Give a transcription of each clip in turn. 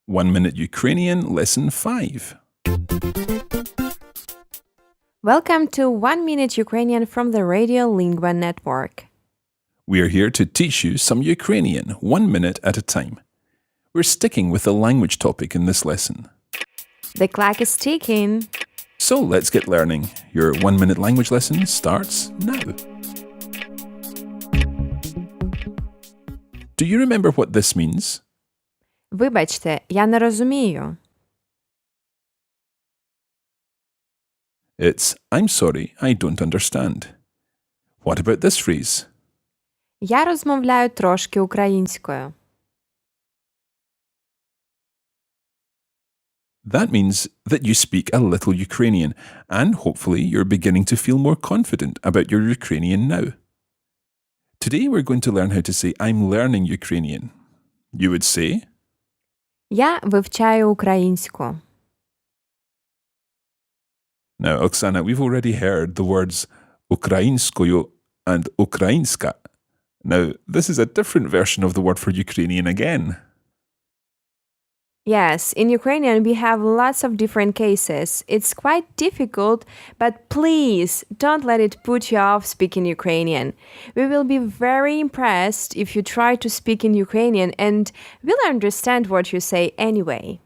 1 Minute Ukrainian Lesson 5. Welcome to 1 Minute Ukrainian from the Radiolingua Network. We are here to teach you some Ukrainian 1 minute at a time. We're sticking with the language topic in this lesson. The clock is ticking. So let's get learning. Your 1 minute language lesson starts now. Do you remember what this means? Вибачте, я не розумію. It's I'm sorry, I don't understand. What about this phrase? Я розмовляю трошки українською. That means that you speak a little Ukrainian, and hopefully you're beginning to feel more confident about your Ukrainian now. Today we're going to learn how to say I'm learning Ukrainian. You would say, Я вивчаю українську. Now, Oksana, we've already heard the words ookraeenskoo and ookraeenska. Now, this is a different version of the word for Ukrainian again. Yes, in Ukrainian we have lots of different cases. It's quite difficult, but please don't let it put you off speaking Ukrainian. We will be very impressed if you try to speak in Ukrainian and we'll understand what you say anyway.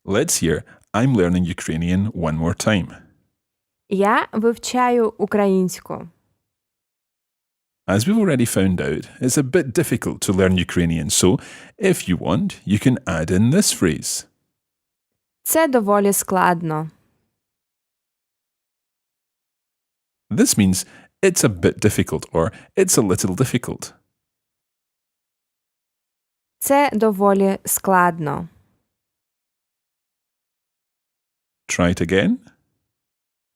Let's hear I'm learning Ukrainian one more time. Я вивчаю українську. As we've already found out, it's a bit difficult to learn Ukrainian, so if you want, you can add in this phrase. Це доволі складно. This means it's a bit difficult or it's a little difficult. Це доволі складно. Try it again.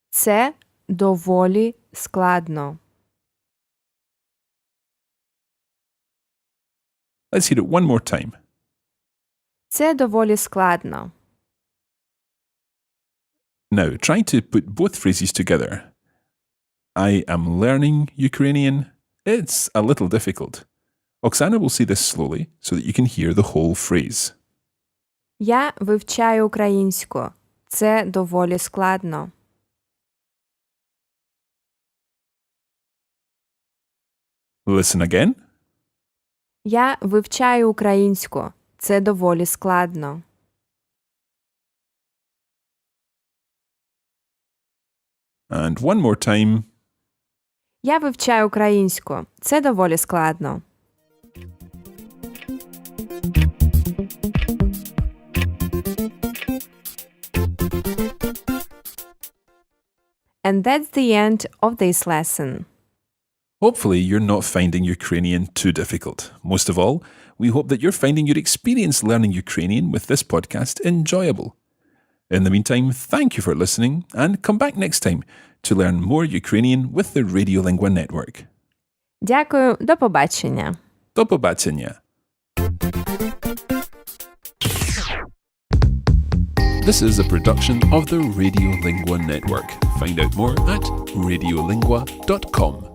Це доволі складно. Let's hear it one more time. Це доволі складно. Now, try to put both phrases together. I am learning Ukrainian. It's a little difficult. Oksana will say this slowly so that you can hear the whole phrase. Я вивчаю українську. Це доволі складно. Listen again. Я вивчаю українську. Це доволі складно. And one more time. Я вивчаю українську. Це доволі складно. And that's the end of this lesson. Hopefully, you're not finding Ukrainian too difficult. Most of all, we hope that you're finding your experience learning Ukrainian with this podcast enjoyable. In the meantime, thank you for listening and come back next time to learn more Ukrainian with the Radiolingua Network. Дякую, до побачення. До побачення. This is a production of the Radiolingua Network. Find out more at radiolingua.com.